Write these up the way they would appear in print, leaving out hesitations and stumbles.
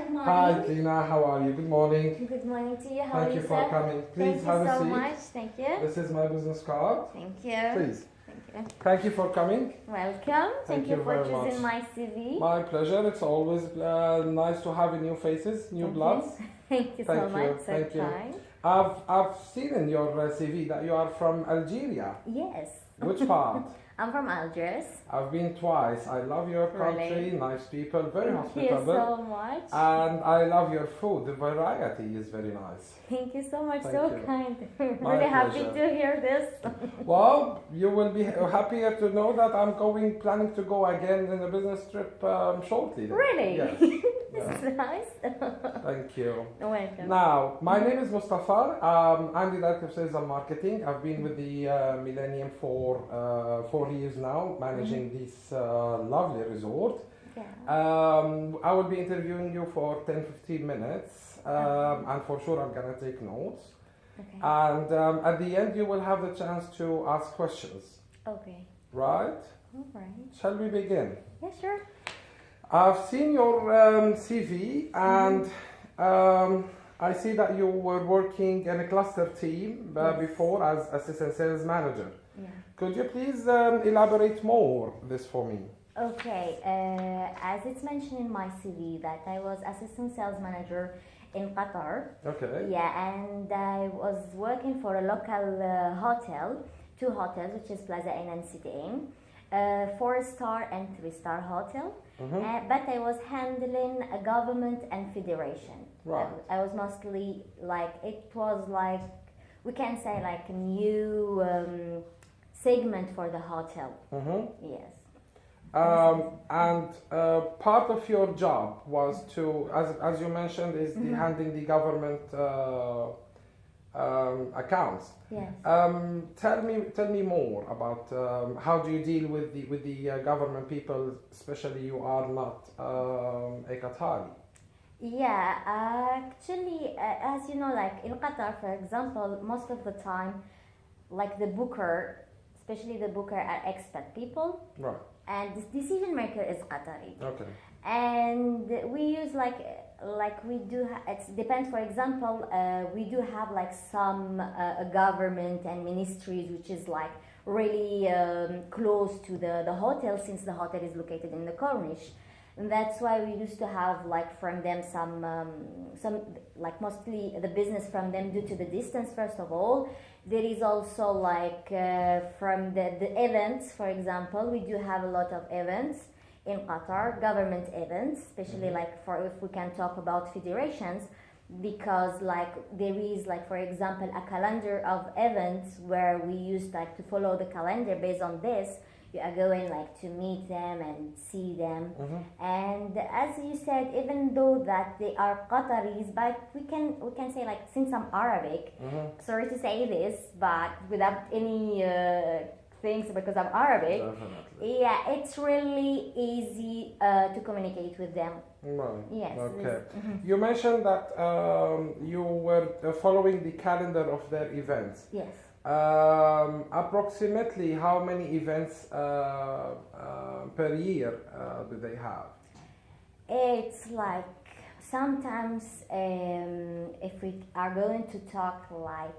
good morning. Hi, Tina. How are you? Good morning. Good morning to you. How are Thank you, you for sir? coming. Please Thank have you a so seat. much. Thank you. This is my business card. Thank you. Please. Thank you. Thank you for coming. Welcome. Thank you for very choosing much. my CV. My pleasure. It's always nice to have new faces, new Thank bloods. you. Thank you so Thank you. much. So Thank you. kind. I've seen in your CV that you are from Algeria. Yes. Which part? I'm from Algiers. I've been twice. I love your country. Really? Nice people, very Thank you hospitable. so much. And I love your food. The variety is very nice. Thank you so much. Thank So you. kind. My Really happy pleasure. to hear this. Well, you will be happier to know that I'm planning to go again in a business trip shortly. Then. Really? Yes. This is nice. Thank you. Welcome. Now, my name is Mustafa. I'm the Director of Sales and Marketing. I've been with the Millennium for 4 years now, managing this lovely resort. Yeah. I will be interviewing you for 10-15 minutes, and for sure I'm going to take notes. Okay. And at the end, you will have the chance to ask questions. Okay. Right? All right. Shall we begin? Yeah, sure. I've seen your CV, and I see that you were working in a cluster team Yes. before as assistant sales manager. Yeah. Could you please elaborate more this for me? Okay, as it's mentioned in my CV that I was assistant sales manager in Qatar. Okay. Yeah, and I was working for a local hotel, 2 hotels, which is Plaza Inn and City Inn, 4-star and 3-star hotel. But I was handling a government and federation. Right. I was mostly it was like, we can say like a new segment for the hotel. Yes. And part of your job was to, as you mentioned, is the handling the government accounts. Yes. Tell me more about how do you deal with the government people, especially you are not a Qatari. Yeah, actually, as you know, like in Qatar, for example, most of the time, like the booker, especially the booker are expat people, Right. and the decision maker is Qatari. Okay. And we use like we do. It depends. For example, we do have like some government and ministries, which is like really close to the hotel, since the hotel is located in the Corniche. And that's why we used to have like from them some like mostly the business from them due to the distance. First of all, there is also like from the events. For example, we do have a lot of events in Qatar, government events, especially like for if we can talk about federations, because like there is like for example a calendar of events where we used like to follow the calendar based on this. You are going like to meet them and see them, and as you said, even though that they are Qataris, but we can say like, since I'm Arabic, sorry to say this, but without any things, because I'm Arabic. Definitely. Yeah, it's really easy to communicate with them. Right. Yes. Okay. You mentioned that you were following the calendar of their events. Yes. Approximately how many events per year do they have? It's like sometimes if we are going to talk like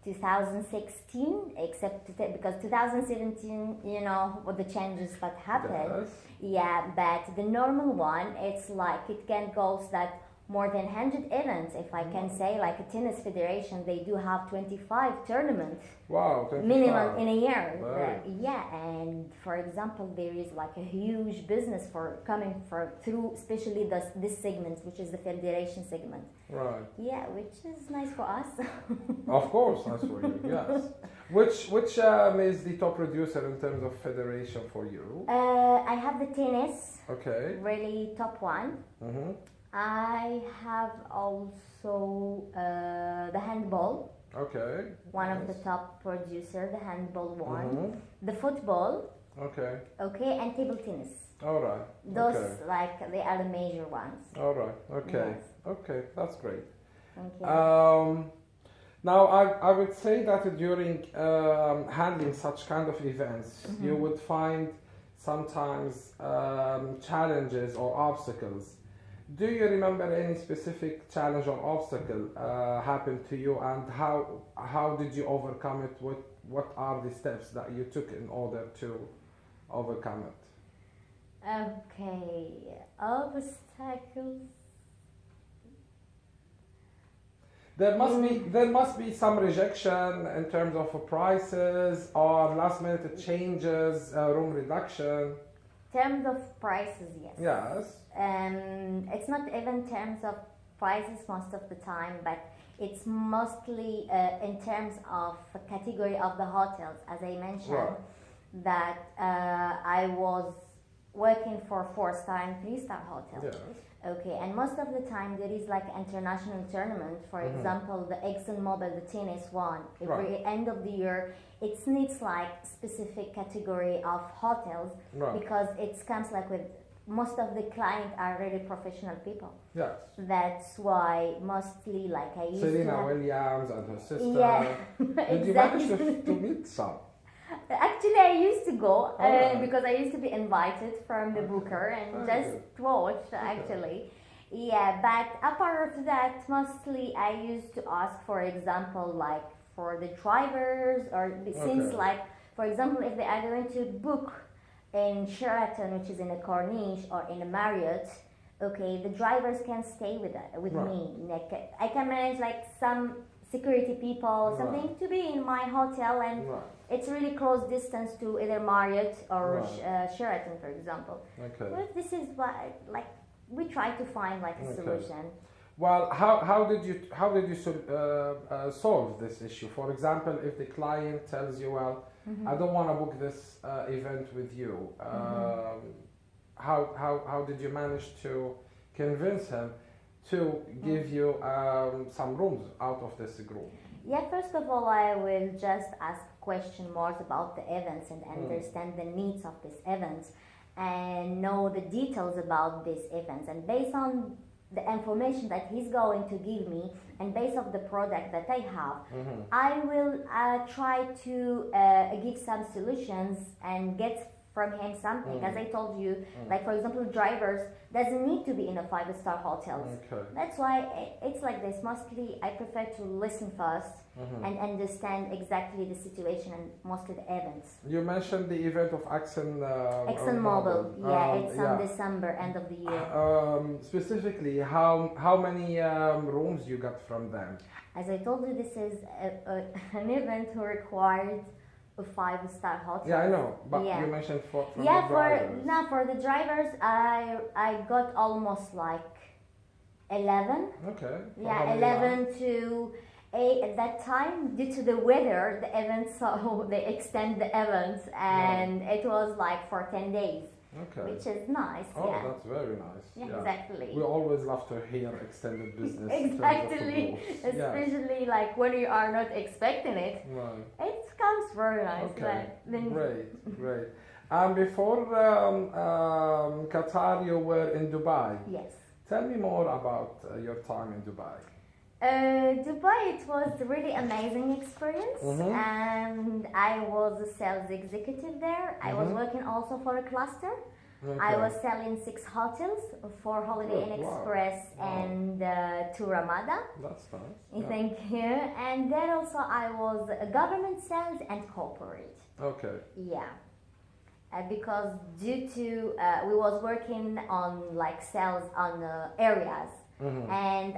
2016, except because 2017, you know, with the changes that happened. Yes. Yeah, but the normal one, it's like it can go that more than 100 events. If I can say, like a tennis federation, they do have 25 tournaments. Wow, 25. Minimum in a year. Right. Yeah, and for example, there is like a huge business for coming through, especially this segment, which is the federation segment. Right. Yeah, which is nice for us. Of course, that's for you. Yes. Which is the top producer in terms of federation for you? I have the tennis. Okay. Really top one. I have also the handball. Okay. One of the top producer, the handball one. The football. Okay. Okay, and table tennis. All right. Those Okay. like they are the major ones. All right. Okay. Yes. Okay. That's great. Thank you. Now, I would say that during handling such kind of events, you would find sometimes challenges or obstacles Do you remember any specific challenge or obstacle happened to you, and how did you overcome it? What are the steps that you took in order to overcome it? Okay, obstacles. There must be some rejection in terms of prices or last minute changes, room reduction. Terms of prices, yes. Yes. It's not even terms of prices most of the time, but it's mostly in terms of category of the hotels. As I mentioned, Right. that I was working for 4-star and 3-star hotels. Yes. Okay, and most of the time there is like international tournament. For example, the ExxonMobil, the tennis one. Every Right. end of the year, it needs like specific category of hotels Right. because it comes like with most of the client are really professional people. Yes. That's why mostly like I used to Serena have, Williams and her sister. yeah, Did you manage exactly. to meet some? Actually, I used to go Alright. because I used to be invited from the booker and Very just good. watch actually. Yeah, but apart of that, mostly I used to ask, for example, like for the drivers or since Okay. like, for example, if they are going to book in Sheraton, which is in a Corniche or in a Marriott, okay, the drivers can stay with Right. me. Like, I can manage like some security people, something to be in my hotel, and Right. it's really close distance to either Marriott or Right. Sheraton, for example. Okay. But this is what like we try to find like a Okay. solution. Well, how did you solve this issue? For example, if the client tells you, well, I don't want to book this event with you, how did you manage to convince him to give you some rooms out of this group? Yeah, first of all, I will just ask question more about the events and understand the needs of these events and know the details about these events. And based on the information that he's going to give me and based on the product that I have, I will try to give some solutions and get from him something. As I told you, like for example, drivers doesn't need to be in a 5-star hotels. Okay. That's why it's like this. Mostly, I prefer to listen first and understand exactly the situation and mostly the events. You mentioned the event of ExxonMobil, yeah, it's yeah. on December, end of the year. Specifically, how many rooms you got from them? As I told you, this is an event who required a 5-star hotel. Yeah, I know, but Yeah. you mentioned for the Yeah, drivers. for the drivers, I got almost like 11. Okay. For how Yeah, many 11 nights? to 8 at that time. Due to the weather, the events, so they extend the events, and it was like for 10 days, Okay. which is nice. Oh, yeah. that's very nice. Yeah, exactly. We always love to hear extended business. in terms of the Exactly, rules. Yeah. especially like when you are not expecting it, Right. it comes very nice. Okay. But then Great. And before Qatar, you were in Dubai. yes. Tell me more about your time in Dubai. Dubai, it was a really amazing experience, and I was a sales executive there. I was working also for a cluster. I was selling 6 hotels for Holiday Inn Oh, wow. Express Wow. and to Ramada. That's nice. Yeah. Thank you. And then also I was a government sales and corporate. Okay. Yeah. Because due to we was working on like sales on areas, and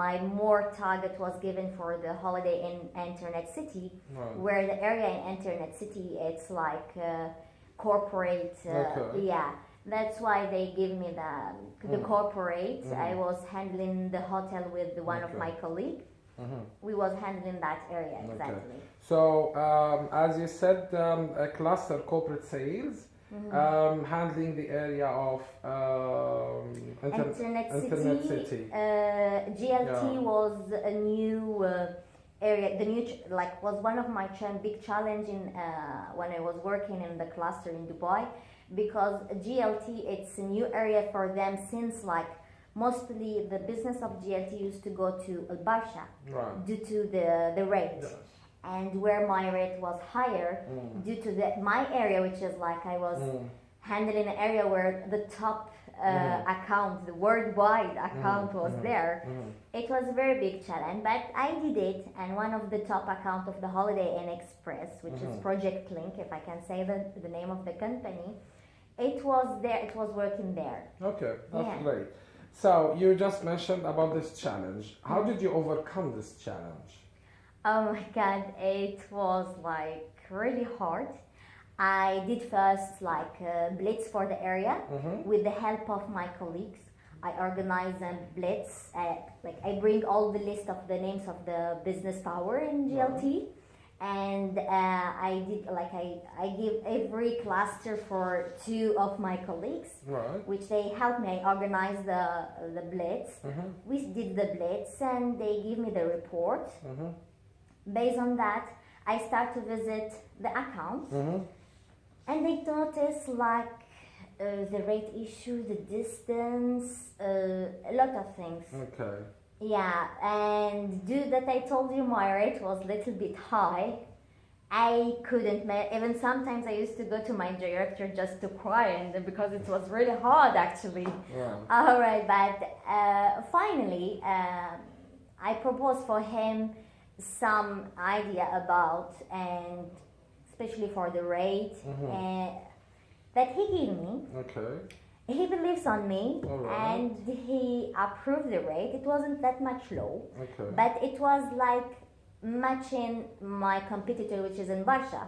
my more target was given for the Holiday in Internet City, Right. where the area in Internet City it's like corporate. Okay. Yeah, that's why they give me the corporate. I was handling the hotel with one of Okay. my colleagues. We was handling that area exactly. So, as you said, a cluster corporate sales, handling the area of Internet Internet City. City. GLT Yeah. was a new area. The new was one of my big challenge in when I was working in the cluster in Dubai, because GLT it's a new area for them since like mostly the business of GLT used to go to Al Barsha Right. due to the rate. Yes. And where my rate was higher due to my area, which is like I was handling an area where the top account, the worldwide account was there. It was a very big challenge, but I did it. And one of the top accounts of the Holiday Inn Express, which is Project Link, if I can say the name of the company, it was there. It was working there. Okay, that's great. So you just mentioned about this challenge. How did you overcome this challenge? Oh my God, it was like really hard. I did first like blitz for the area with the help of my colleagues. I organized a blitz. Like I bring all the list of the names of the business tower in GLT, and I did like I give every cluster for 2 of my colleagues, which they helped me. I organized the blitz. We did the blitz, and they give me the report. Based on that, I start to visit the accounts, and they notice like the rate issue, the distance, a lot of things. Okay. Yeah, and due that I told you my rate was a little bit high, I couldn't, even sometimes I used to go to my director just to cry, and because it was really hard actually. All right, but finally I proposed for him some idea about, and especially for the rate that he gave me. Okay. He believes on me, and he approved the rate. It wasn't that much low, but it was like matching my competitor, which is in Varsha.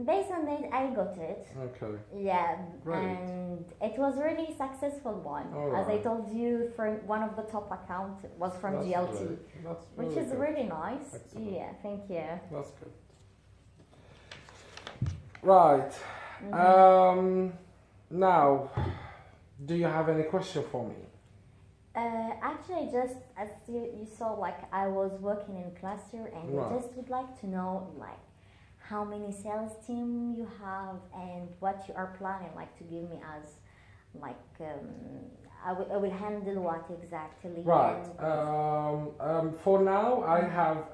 Based on that, I got it. Okay. Yeah, Great. and it was really successful one. As I told you, for one of the top accounts was from GLT, which is really nice. Excellent. Yeah, thank you. That's good. Right. Now, do you have any question for me? Actually, just as you saw, like I was working in cluster, and I just would like to know, like, how many sales team you have and what you are planning, like, to give me as, like, I will handle what exactly. Right. For now, I have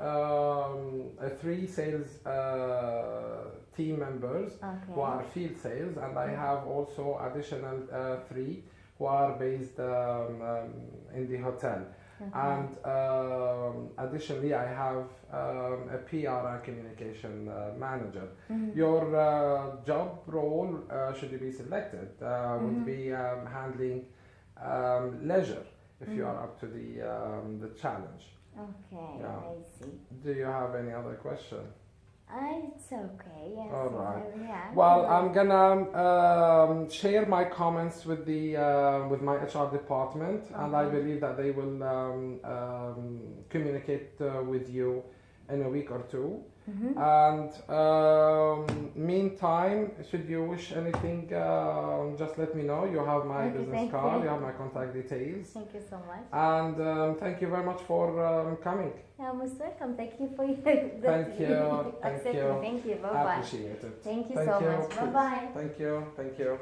3 sales team members who are field sales, and I have also additional 3 who are based in the hotel. And additionally, I have a PR and communication manager. Your job role, should you be selected, would be handling leisure, if you are up to the challenge. Okay, I see. Do you have any other question? It's okay. Yes. All right. Yeah. Well, I'm gonna share my comments with the with my HR department, and I believe that they will communicate with you in a week or 2. And meantime, should you wish anything, just let me know. You have my business card, you have my contact details. Thank you so much. And thank you very much for coming. You're most welcome. Thank you for your Thank you. Thank you. Thank you. Bye bye. I appreciate it. Thank you so much. Bye bye. Thank you. Thank you.